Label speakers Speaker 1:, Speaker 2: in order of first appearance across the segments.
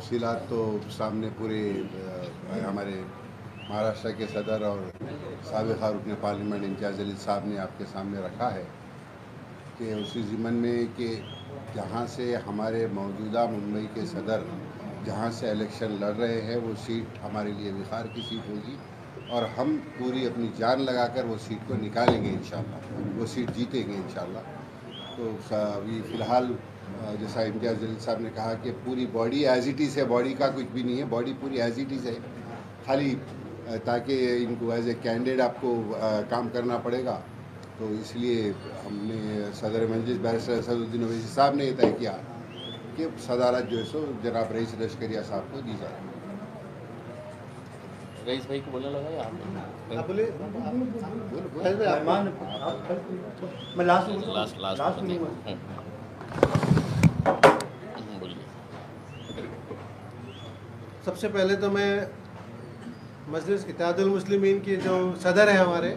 Speaker 1: तफसीलात तो सामने पूरे हमारे महाराष्ट्र के सदर और साबिक़ रुकन पार्लियामेंट इम्तियाज़ जलील साहब ने आपके सामने रखा है कि उसी ज़िमन में कि जहाँ से हमारे मौजूदा मुंबई के सदर जहाँ से इलेक्शन लड़ रहे हैं वो सीट हमारे लिए विखार की सीट होगी और हम पूरी अपनी जान लगाकर वो सीट को निकालेंगे इंशाअल्लाह, वो सीट जीतेंगे इंशाअल्लाह। तो अभी फ़िलहाल जैसा इम्तियाज़ जलील साहब ने कहा कि पूरी बॉडी एज इट इज़ है, बॉडी का कुछ भी नहीं है, बॉडी पूरी एज इट इज़ है, खाली ताकि इनको एज ए कैंडिडेट आपको काम करना पड़ेगा। तो इसलिए हमने सदर मजलिस बैरिस्टर असदुद्दीन ओवैसी साहब ने यह तय किया कि सदारत जो है सो जनाब रईस लश्करिया साहब को दी जाए।
Speaker 2: रईस भाई को बोलने लगा या आपने?
Speaker 3: आप बोलिए। मैं लास्ट
Speaker 2: बोलिए।
Speaker 3: सबसे पहले तो मैं मजलिस इत्तेहादुल मुस्लिमीन की जो सदर है हमारे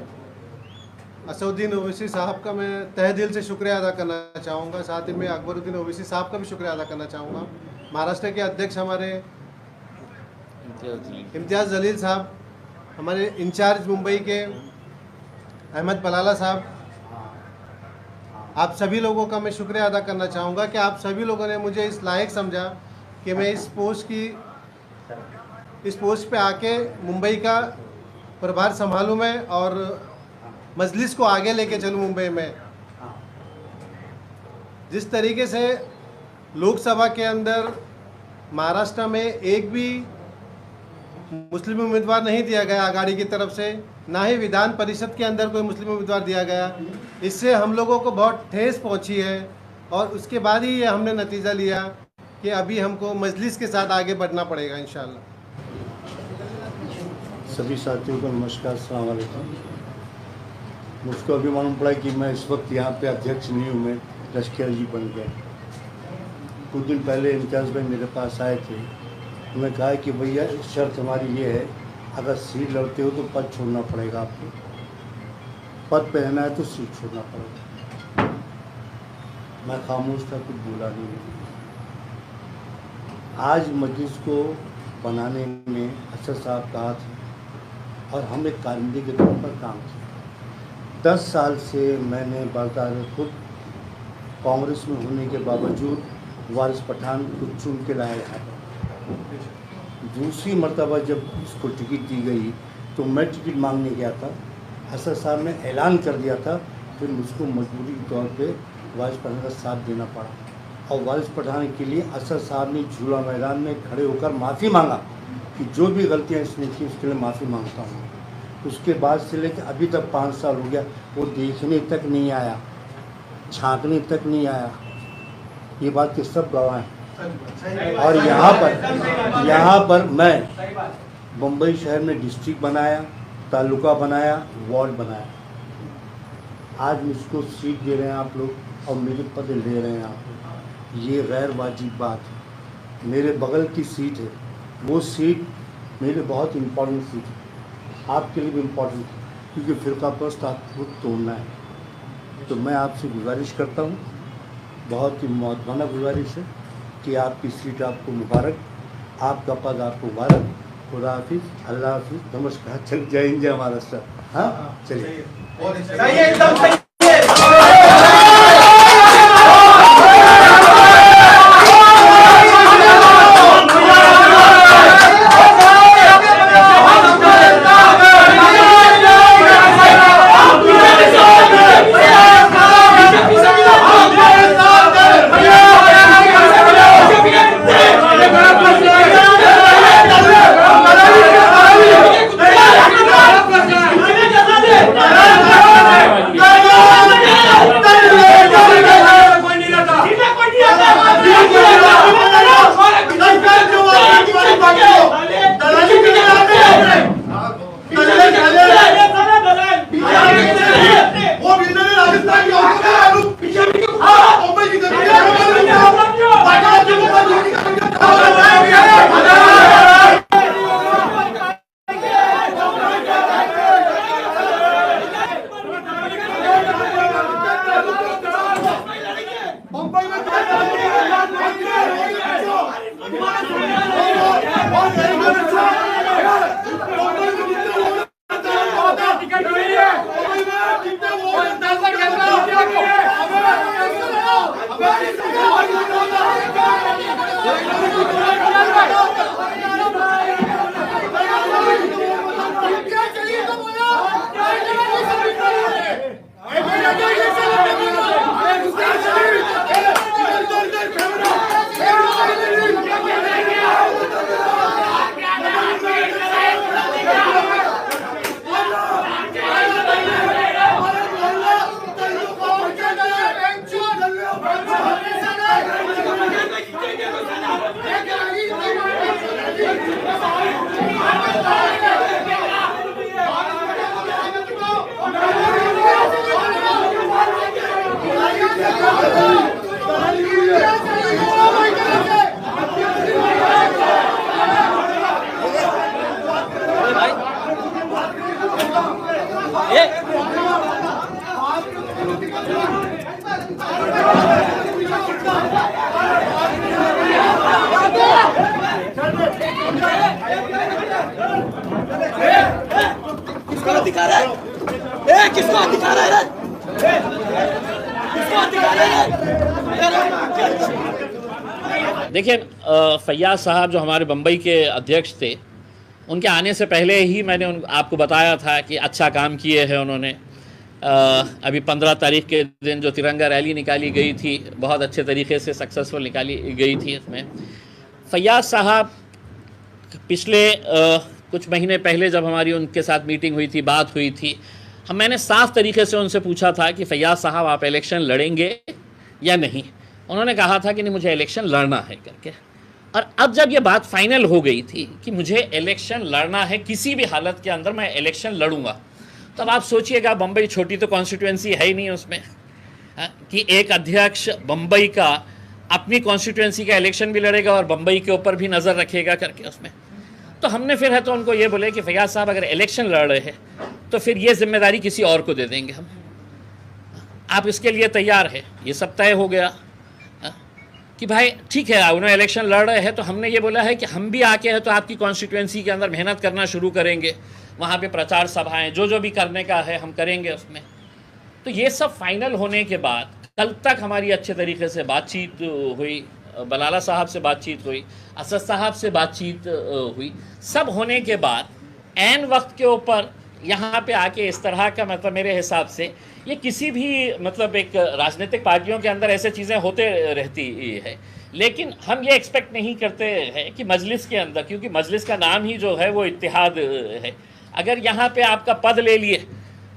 Speaker 3: असदुद्दीन ओवैसी साहब का मैं तहे दिल से शुक्रिया अदा करना चाहूँगा। साथ ही में अकबरुद्दीन ओवैसी साहब का भी शुक्रिया अदा करना चाहूँगा। महाराष्ट्र के अध्यक्ष हमारे इम्तियाज़ जलील साहब, हमारे इंचार्ज मुंबई के अहमद पलाला साहब, आप सभी लोगों का मैं शुक्रिया अदा करना चाहूँगा कि आप सभी लोगों ने मुझे इस लायक समझा कि मैं इस पोस्ट पे आके मुंबई का प्रभार संभालूँ मैं और मजलिस को आगे लेके चलूँ मुंबई में। जिस तरीके से लोकसभा के अंदर महाराष्ट्र में एक भी मुस्लिम उम्मीदवार नहीं दिया गया आघाड़ी की तरफ से, ना ही विधान परिषद के अंदर कोई मुस्लिम उम्मीदवार दिया गया, इससे हम लोगों को बहुत ठेस पहुंची है और उसके बाद ही ये हमने नतीजा लिया कि अभी हमको मजलिस के साथ आगे बढ़ना पड़ेगा इंशाल्लाह।
Speaker 4: सभी साथियों को नमस्कार, अस्सलाम वालेकुम। मुझको अभी मालूम पड़ा कि मैं इस वक्त यहाँ पे अध्यक्ष नहीं हूँ, मैं लश्कर जी बन गया। कुछ दिन पहले इम्तियाज़ भाई मेरे पास आए थे, उन्होंने कहा कि भैया शर्त हमारी ये है, अगर सीट लड़ते हो तो पद छोड़ना पड़ेगा आपको, पद पे रहना है तो सीट छोड़ना पड़ेगा। मैं खामोश था, कुछ बोला नहीं। आज मजलिस को बनाने में असद साहब का हाथ और हम एक कारिंदे के तौर पर काम किया। 10 साल से मैंने बाकायदा खुद कांग्रेस में होने के बावजूद वारिस पठान को चुन के लाया था। दूसरी मर्तबा जब इसको टिकट दी गई तो मैं टिकट मांगने गया था, असद साहब ने ऐलान कर दिया था, फिर मुझको मजबूरी के तौर पे वारिस पठान का साथ देना पड़ा और वारिस पठान के लिए असद साहब ने झूला मैदान में खड़े होकर माफ़ी मांगा कि जो भी गलतियाँ इसने की उसके लिए माफ़ी मांगता हूँ। उसके बाद से लेकर अभी तक 5 साल हो गया, वो देखने तक नहीं आया, झांकने तक नहीं आया। ये बात के सब गवाह हैं। और यहाँ पर मैं मुंबई शहर में डिस्ट्रिक्ट बनाया, तालुका बनाया, वार्ड बनाया। आज मुझको सीट दे रहे हैं आप लोग और मेरे पद ले रहे हैं आप लोग, ये गैर वाजिब बात है। मेरे बगल की सीट है, वो सीट मेरे बहुत इम्पोर्टेंट सीट है, आपके लिए भी इम्पोर्टेंट है, क्योंकि फ़िरका परस्त आपको तोड़ना है। तो मैं आपसे गुजारिश करता हूँ, बहुत ही मौतमाना गुजारिश है कि आपकी सीट आपको मुबारक, आपका पद आपको मुबारक। खुदा हाफिज़, अल्लाह हाफिज़, नमस्कार। चल, जय हिंद, जय महाराष्ट्र। हाँ, चलिए।
Speaker 5: Yeah. किसको दिखा रहा है? किसको दिखा रहा है? किसको दिखा रहा है?
Speaker 2: देखिए, फैयाज साहब जो हमारे बम्बई के अध्यक्ष थे, उनके आने से पहले ही मैंने आपको बताया था कि अच्छा काम किए हैं उन्होंने। अभी 15 तारीख के दिन जो तिरंगा रैली निकाली गई थी, बहुत अच्छे तरीके से सक्सेसफुल निकाली गई थी। इसमें फैयाज साहब पिछले कुछ महीने पहले जब हमारी उनके साथ मीटिंग हुई थी, बात हुई थी, मैंने साफ तरीके से उनसे पूछा था कि फैयाज साहब आप इलेक्शन लड़ेंगे या नहीं। उन्होंने कहा था कि नहीं, मुझे इलेक्शन लड़ना है करके। और अब जब ये बात फाइनल हो गई थी कि मुझे इलेक्शन लड़ना है, किसी भी हालत के अंदर मैं इलेक्शन लड़ूंगा, तब आप सोचिएगा, बम्बई छोटी तो कॉन्स्टिट्यूंसी है ही नहीं उसमें, कि एक अध्यक्ष बम्बई का अपनी कॉन्स्टिट्यूंसी का इलेक्शन भी लड़ेगा और बम्बई के ऊपर भी नज़र रखेगा करके उसमें। तो हमने फिर है तो उनको ये बोले कि फैयाज साहब अगर इलेक्शन लड़ रहे हैं तो फिर ये जिम्मेदारी किसी और को दे देंगे हम, आप इसके लिए तैयार है। ये सब तय हो गया कि भाई ठीक है, उन्होंने इलेक्शन लड़ रहे हैं, तो हमने ये बोला है कि हम भी आके हैं तो आपकी कॉन्स्टिट्यूंसी के अंदर मेहनत करना शुरू करेंगे, वहाँ पे प्रचार सभाएं जो भी करने का है हम करेंगे उसमें। तो ये सब फाइनल होने के बाद कल तक हमारी अच्छे तरीके से बातचीत हुई, बलाला साहब से बातचीत हुई, असद साहब से बातचीत हुई। सब होने के बाद ऐन वक्त के ऊपर यहाँ पे आके इस तरह का, मतलब मेरे हिसाब से ये किसी भी मतलब एक राजनीतिक पार्टियों के अंदर ऐसे चीज़ें होते रहती है, लेकिन हम ये एक्सपेक्ट नहीं करते हैं कि मजलिस के अंदर, क्योंकि मजलिस का नाम ही जो है वो इत्तेहाद है। अगर यहाँ पे आपका पद ले लिए,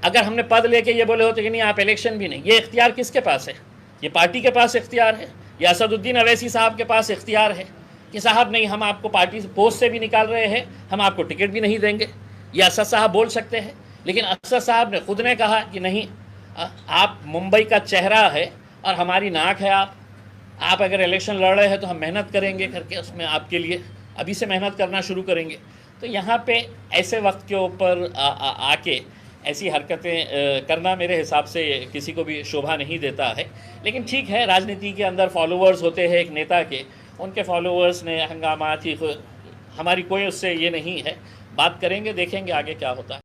Speaker 2: अगर हमने पद लेके ये बोले होते कि नहीं आप इलेक्शन भी नहीं, ये इख्तियार किसके पास है? ये पार्टी के पास इख्तियार है, या असदुद्दीन अवैसी साहब के पास इख्तियार है कि साहब नहीं, हम आपको पार्टी पोस्ट से भी निकाल रहे हैं, हम आपको टिकट भी नहीं देंगे। ये असद साहब बोल सकते हैं, लेकिन असद साहब ने खुद ने कहा कि नहीं, आप मुंबई का चेहरा है और हमारी नाक है, आप अगर इलेक्शन लड़ रहे हैं तो हम मेहनत करेंगे करके उसमें आपके लिए अभी से मेहनत करना शुरू करेंगे। तो यहाँ पे ऐसे वक्त के ऊपर आके ऐसी हरकतें करना मेरे हिसाब से किसी को भी शोभा नहीं देता है। लेकिन ठीक है, राजनीति के अंदर फॉलोअर्स होते हैं एक नेता के, उनके फॉलोअर्स ने हंगामा की, हमारी कोई उससे ये नहीं है। बात करेंगे, देखेंगे आगे क्या होता है।